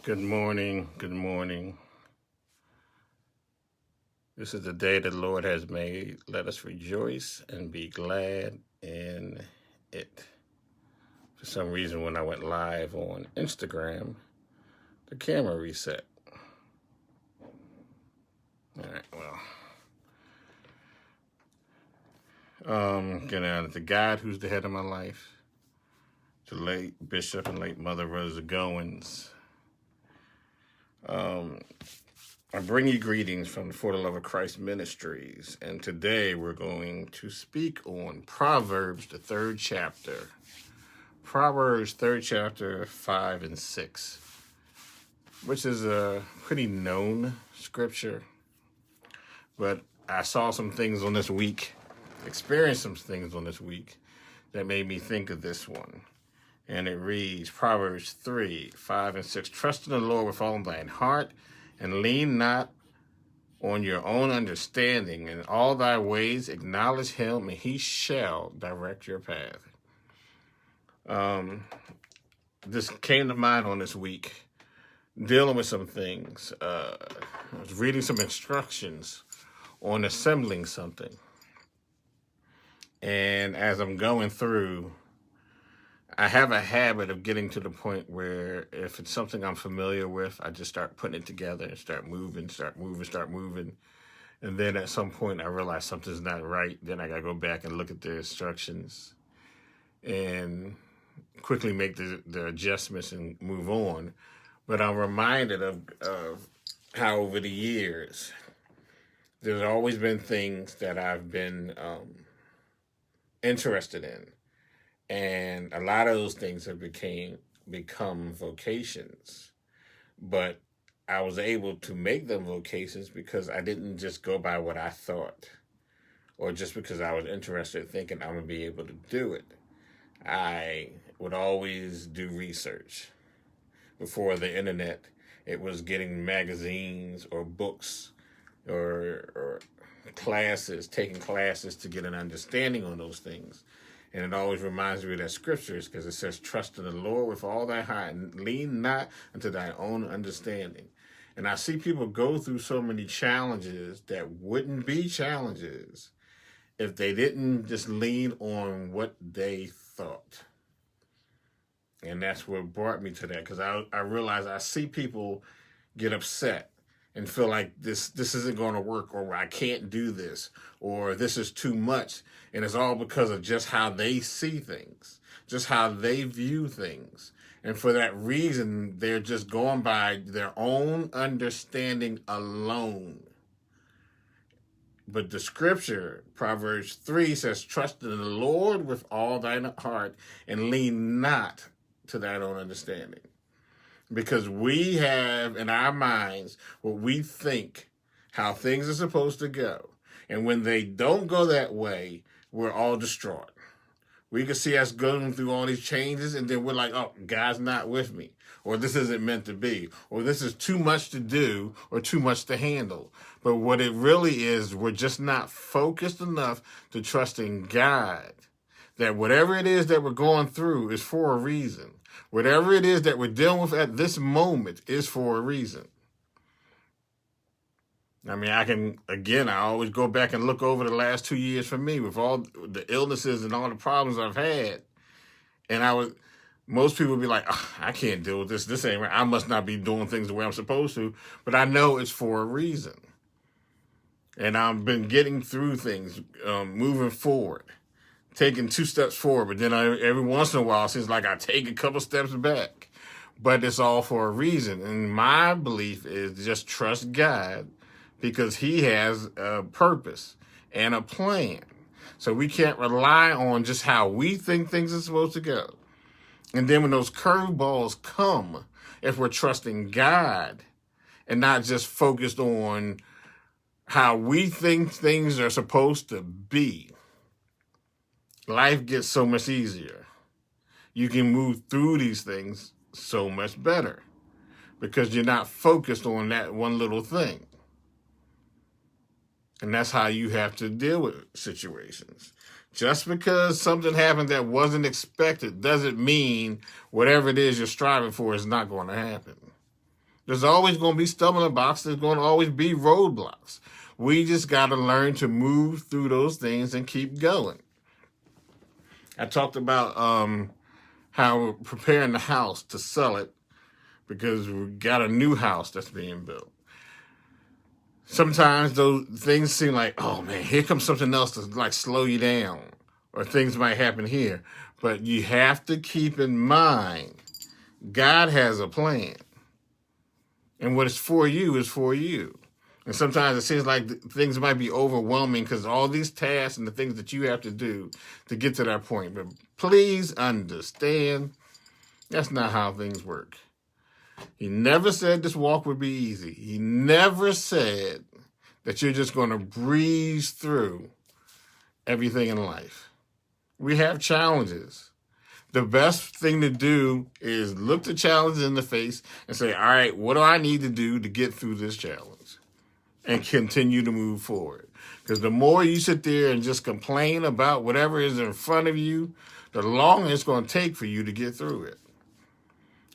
Good morning. Good morning. This is the day that the Lord has made. Let us rejoice and be glad in it. For some reason, when I went live on Instagram, the camera reset. All right, get out of the God who's the head of my life, the late Bishop and late Mother Rosa Goins. I bring you greetings from the For the Love of Christ Ministries, and today we're going to speak on Proverbs, the third chapter. Proverbs, third chapter, 5 and 6, which is a pretty known scripture, but I saw some things on this week, experienced some things on this week that made me think of this one. And it reads, Proverbs 3, 5 and 6, trust in the Lord with all thine heart, and lean not on your own understanding. In all thy ways acknowledge him, and he shall direct your path. This came to mind on this week, dealing with some things. I was reading some instructions on assembling something. And as I'm going through, I have a habit of getting to the point where if it's something I'm familiar with, I just start putting it together and start moving. And then at some point I realize something's not right. Then I gotta go back and look at the instructions and quickly make the adjustments and move on. But I'm reminded of how over the years, there's always been things that I've been interested in. And a lot of those things have become vocations. But I was able to make them vocations because I didn't just go by what I thought, or just because I was interested thinking I'm going to be able to do it. I would always do research. Before the internet, it was getting magazines or books or classes, taking classes to get an understanding on those things. And it always reminds me of that scriptures because it says, trust in the Lord with all thy heart and lean not unto thy own understanding. And I see people go through so many challenges that wouldn't be challenges if they didn't just lean on what they thought. And that's what brought me to that, because I realize I see people get upset and feel like this isn't going to work, or I can't do this, or this is too much. And it's all because of just how they see things, just how they view things. And for that reason, they're just going by their own understanding alone. But the scripture, Proverbs 3, says, trust in the Lord with all thine heart and lean not to thine own understanding. Because we have in our minds what we think, how things are supposed to go. And when they don't go that way, we're all distraught. We can see us going through all these changes, and then we're like, oh, God's not with me. Or this isn't meant to be. Or this is too much to do or too much to handle. But what it really is, we're just not focused enough to trust in God. That whatever it is that we're going through is for a reason. Whatever it is that we're dealing with at this moment is for a reason. I mean, I always go back and look over the last 2 years for me with all the illnesses and all the problems I've had. And most people would be like, oh, I can't deal with this. This ain't right. I must not be doing things the way I'm supposed to. But I know it's for a reason. And I've been getting through things, moving forward. Taking 2 steps forward, but then every once in a while, it seems like I take a couple steps back. But it's all for a reason. And my belief is just trust God, because he has a purpose and a plan. So we can't rely on just how we think things are supposed to go. And then when those curveballs come, if we're trusting God and not just focused on how we think things are supposed to be, life gets so much easier. You can move through these things so much better because you're not focused on that one little thing. And that's how you have to deal with situations. Just because something happened that wasn't expected doesn't mean whatever it is you're striving for is not going to happen. There's always going to be stumbling blocks. There's going to always be roadblocks. We just got to learn to move through those things and keep going. I talked about how we're preparing the house to sell it because we got a new house that's being built. Sometimes those things seem like, oh man, here comes something else to like slow you down, or things might happen here. But you have to keep in mind, God has a plan. And what is for you is for you. And sometimes it seems like things might be overwhelming because all these tasks and the things that you have to do to get to that point. But please understand, that's not how things work. He never said this walk would be easy. He never said that you're just going to breeze through everything in life. We have challenges. The best thing to do is look the challenge in the face and say, all right, what do I need to do to get through this challenge? And continue to move forward. Because the more you sit there and just complain about whatever is in front of you, the longer it's going to take for you to get through it.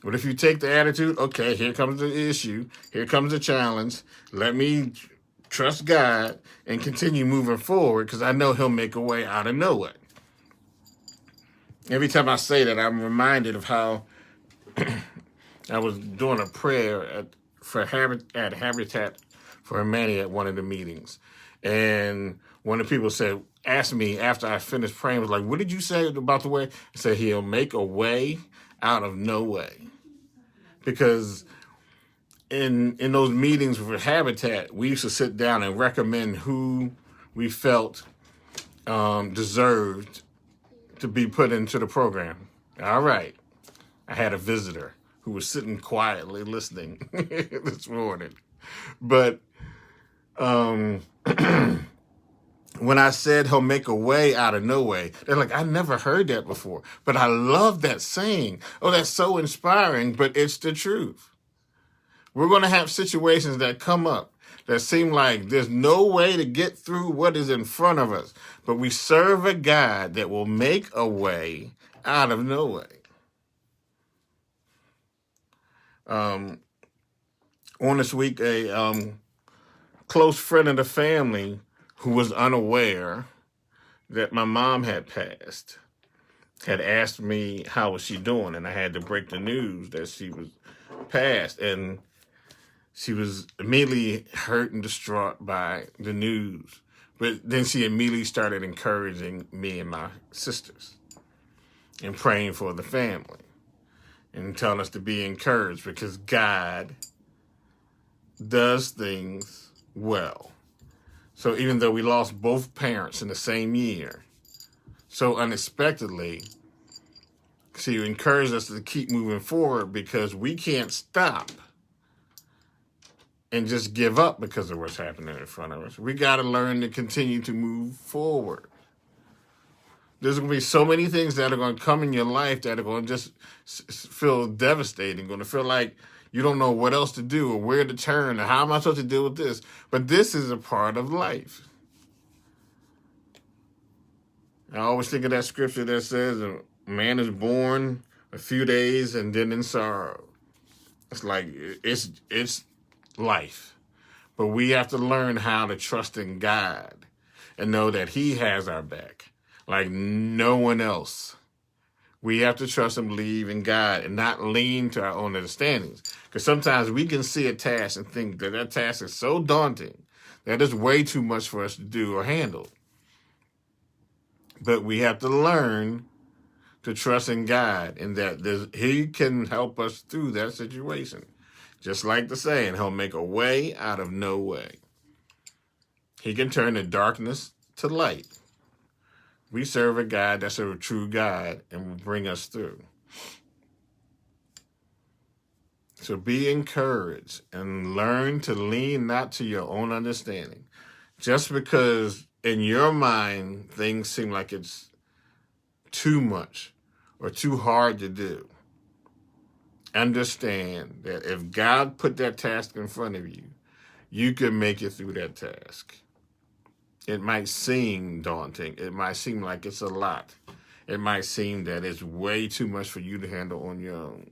But if you take the attitude, okay, here comes the issue, here comes the challenge, let me trust God and continue moving forward because I know he'll make a way out of no way. Every time I say that, I'm reminded of how I was doing a prayer at Habitat for Humanity at one of the meetings. And one of the people asked me after I finished praying, was like, what did you say about the way? I said, he'll make a way out of no way. Because in those meetings with Habitat, we used to sit down and recommend who we felt deserved to be put into the program. All right. I had a visitor who was sitting quietly listening this morning. But when I said he'll make a way out of no way, they're like, I never heard that before. But I love that saying. Oh, that's so inspiring, but it's the truth. We're going to have situations that come up that seem like there's no way to get through what is in front of us. But we serve a God that will make a way out of no way. On this week, a close friend of the family who was unaware that my mom had passed had asked me how was she doing, and I had to break the news that she was passed. And she was immediately hurt and distraught by the news. But then she immediately started encouraging me and my sisters and praying for the family and telling us to be encouraged because God does things well. So even though we lost both parents in the same year, so unexpectedly, she encouraged us to keep moving forward because we can't stop and just give up because of what's happening in front of us. We got to learn to continue to move forward. There's going to be so many things that are going to come in your life that are going to just feel devastating, going to feel like you don't know what else to do or where to turn or how am I supposed to deal with this. But this is a part of life. I always think of that scripture that says a man is born a few days and then in sorrow. It's like it's life. But we have to learn how to trust in God and know that he has our back like no one else. We have to trust and believe in God and not lean to our own understandings. Because sometimes we can see a task and think that that task is so daunting that it's way too much for us to do or handle. But we have to learn to trust in God and that he can help us through that situation. Just like the saying, he'll make a way out of no way. He can turn the darkness to light. We serve a God that's a true God and will bring us through. So be encouraged and learn to lean not to your own understanding. Just because in your mind things seem like it's too much or too hard to do, understand that if God put that task in front of you, you can make it through that task. It might seem daunting. It might seem like it's a lot. It might seem that it's way too much for you to handle on your own.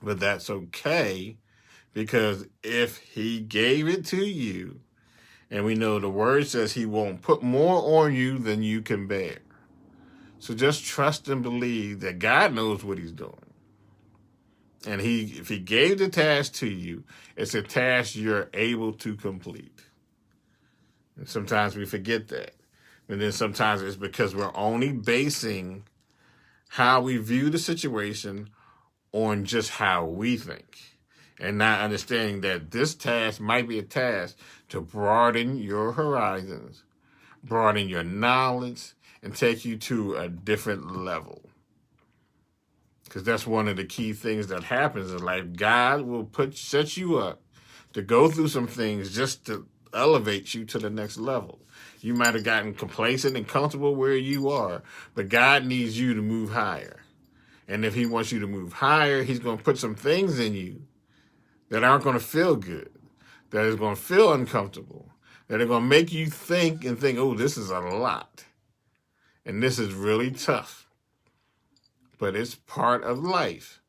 But that's okay Because if he gave it to you, and we know the word says he won't put more on you than you can bear. So just trust and believe that God knows what he's doing. And if he gave the task to you, it's a task you're able to complete. And sometimes we forget that. And then sometimes it's because we're only basing how we view the situation on just how we think, and not understanding that this task might be a task to broaden your horizons, broaden your knowledge, and take you to a different level. Because that's one of the key things that happens in life. God will set you up to go through some things just to elevate you to the next level. You might have gotten complacent and comfortable where you are, but God needs you to move higher. And if he wants you to move higher, he's going to put some things in you that aren't going to feel good, that is going to feel uncomfortable, that are going to make you think, oh, this is a lot. And this is really tough. But it's part of life.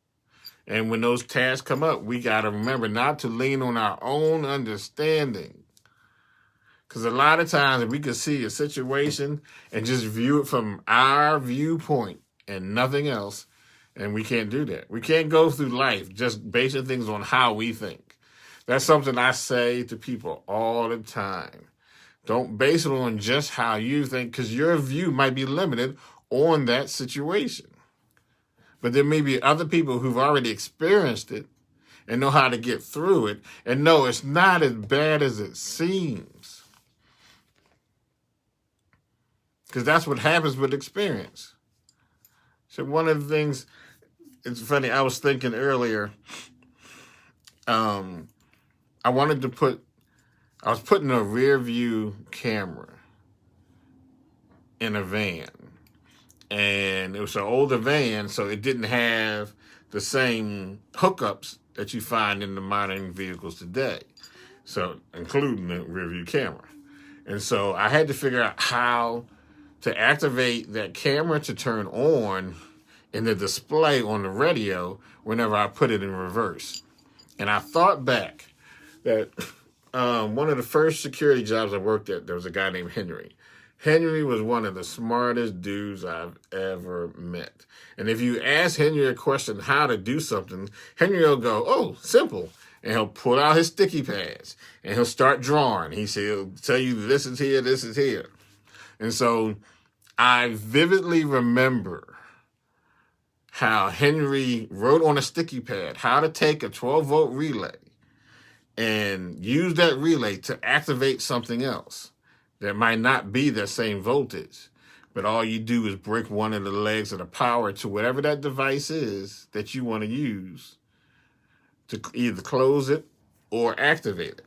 And when those tasks come up, we got to remember not to lean on our own understanding. Because a lot of times we can see a situation and just view it from our viewpoint and nothing else. And we can't do that. We can't go through life just basing things on how we think. That's something I say to people all the time. Don't base it on just how you think, because your view might be limited on that situation. But there may be other people who've already experienced it and know how to get through it and know it's not as bad as it seems. Because that's what happens with experience. So one of the things, it's funny, I was thinking earlier, I was putting a rear view camera in a van. And it was an older van, so it didn't have the same hookups that you find in the modern vehicles today. So, including the rear view camera. And so I had to figure out how to activate that camera to turn on in the display on the radio whenever I put it in reverse. And I thought back that one of the first security jobs I worked at, there was a guy named Henry. Henry was one of the smartest dudes I've ever met. And if you ask Henry a question how to do something, Henry will go, oh, simple. And he'll pull out his sticky pads and he'll start drawing. He'll tell you this is here, this is here. And so I vividly remember how Henry wrote on a sticky pad how to take a 12-volt relay and use that relay to activate something else that might not be the same voltage. But all you do is break one of the legs of the power to whatever that device is that you want to use to either close it or activate it.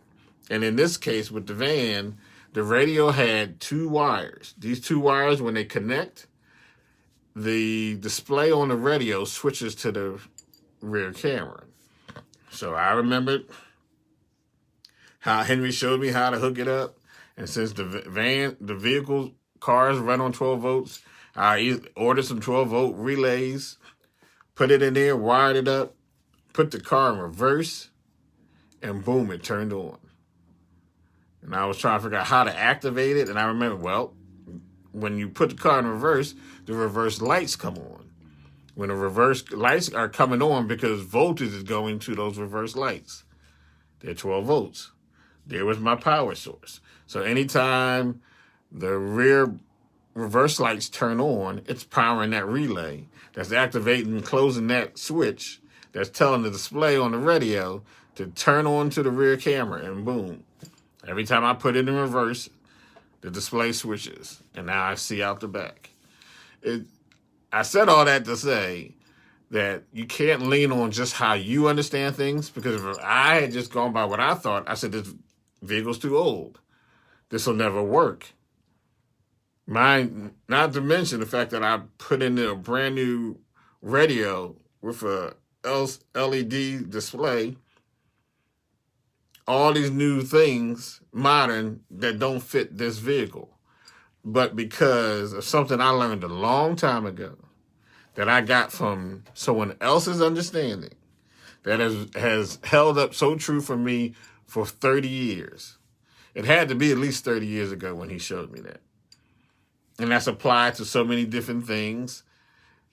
And in this case, with the van, the radio had two wires. These two wires, when they connect, the display on the radio switches to the rear camera. So I remembered how Henry showed me how to hook it up. And since the vehicle cars run on 12 volts, I ordered some 12-volt relays, put it in there, wired it up, put the car in reverse, and boom, it turned on. And I was trying to figure out how to activate it, and I remember, well, when you put the car in reverse, the reverse lights come on. When the reverse lights are coming on because voltage is going to those reverse lights. They're 12 volts. There was my power source. So anytime the rear reverse lights turn on, it's powering that relay that's activating and closing that switch that's telling the display on the radio to turn on to the rear camera, and boom. Every time I put it in reverse, the display switches, and now I see out the back. I said all that to say that you can't lean on just how you understand things, because if I had just gone by what I thought, I said this vehicle's too old. This will never work. Not to mention the fact that I put in a brand new radio with a LED display, all these new things, modern, that don't fit this vehicle. But because of something I learned a long time ago that I got from someone else's understanding, that has held up so true for me for 30 years. It had to be at least 30 years ago when he showed me that. And that's applied to so many different things,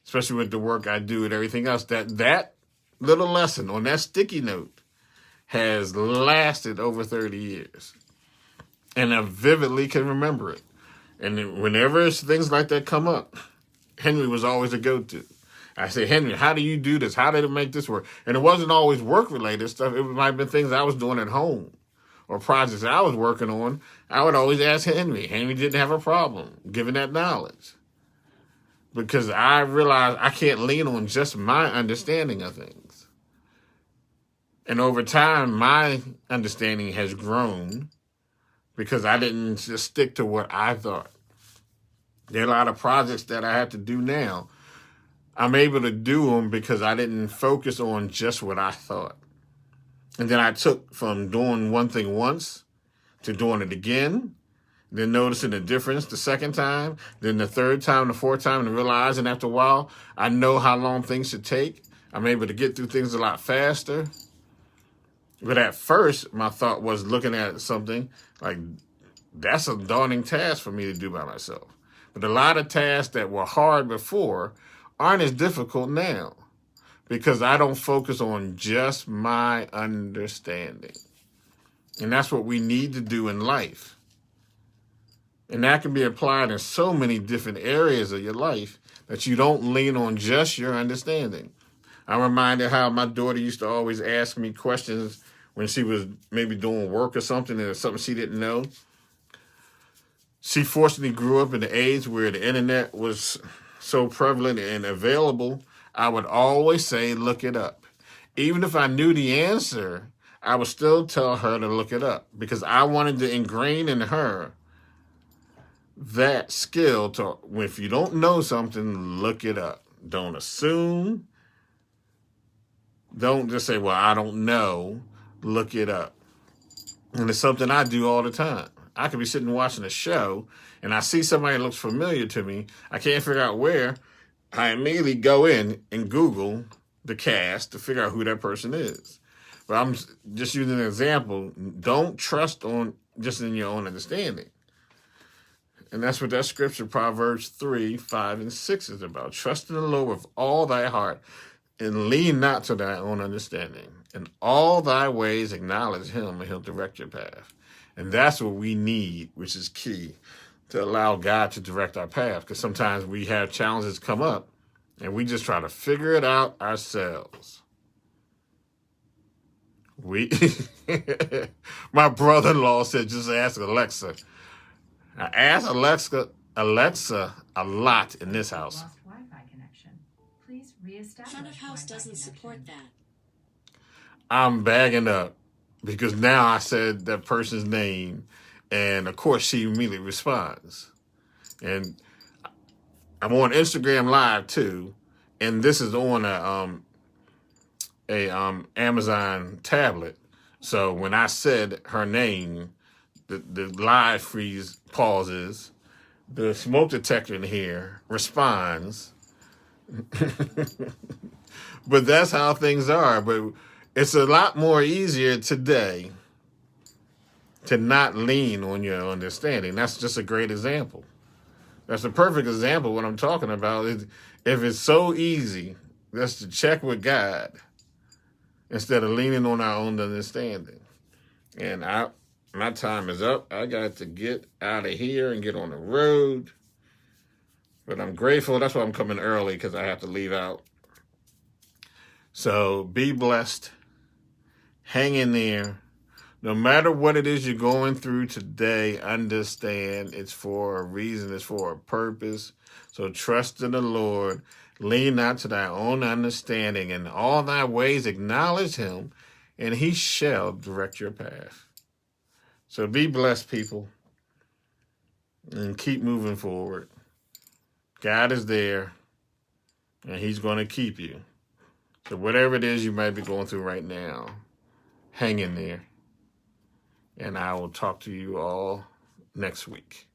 especially with the work I do and everything else. That little lesson on that sticky note has lasted over 30 years. And I vividly can remember it. And whenever things like that come up, Henry was always a go-to. I say, Henry, how do you do this? How did it make this work? And it wasn't always work-related stuff. It might have been things I was doing at home or projects that I was working on. I would always ask Henry. Henry didn't have a problem giving that knowledge because I realized I can't lean on just my understanding of things. And over time, my understanding has grown because I didn't just stick to what I thought. There are a lot of projects that I have to do now. I'm able to do them because I didn't focus on just what I thought. And then I took from doing one thing once to doing it again, then noticing the difference the second time, then the third time, the fourth time, and realizing after a while, I know how long things should take. I'm able to get through things a lot faster. But at first, my thought was looking at something like, that's a daunting task for me to do by myself. But a lot of tasks that were hard before aren't as difficult now because I don't focus on just my understanding. And that's what we need to do in life. And that can be applied in so many different areas of your life that you don't lean on just your understanding. I'm reminded how my daughter used to always ask me questions when she was maybe doing work or something and something she didn't know. She fortunately grew up in the age where the internet was so prevalent and available. I would always say, look it up. Even if I knew the answer, I would still tell her to look it up because I wanted to ingrain in her that skill to, if you don't know something, look it up. Don't assume. Don't just say, well, I don't know. Look it up. And it's something I do all the time. I could be sitting watching a show and I see somebody that looks familiar to me. I can't figure out where. I immediately go in and Google the cast to figure out who that person is. But I'm just using an example. Don't trust on just in your own understanding. And that's what that scripture, Proverbs 3, 5, and 6 is about. Trust in the Lord with all thy heart and lean not to thy own understanding. In all thy ways acknowledge him and he'll direct your path. And that's what we need, which is key, to allow God to direct our path. Because sometimes we have challenges come up and we just try to figure it out ourselves. My brother-in-law said, just ask Alexa. I ask Alexa a lot in this house. Lost Wi-Fi connection. Please reestablish. Front of house Wi-Fi doesn't connection. support that. I'm bagging up because now I said that person's name, and of course she immediately responds. And I'm on Instagram Live too, and this is on a Amazon tablet. So when I said her name, the live freeze pauses, the smoke detector in here responds. But that's how things are. But it's a lot more easier today to not lean on your understanding. That's just a great example. That's a perfect example of what I'm talking about. If it's so easy, that's to check with God instead of leaning on our own understanding. And my time is up. I got to get out of here and get on the road. But I'm grateful. That's why I'm coming early, because I have to leave out. So be blessed. Hang in there. No matter what it is you're going through today, understand it's for a reason. It's for a purpose. So trust in the Lord. Lean not to thy own understanding. In all thy ways acknowledge him, and he shall direct your path. So be blessed, people, and keep moving forward. God is there, and he's going to keep you. So whatever it is you might be going through right now, hang in there. And I will talk to you all next week.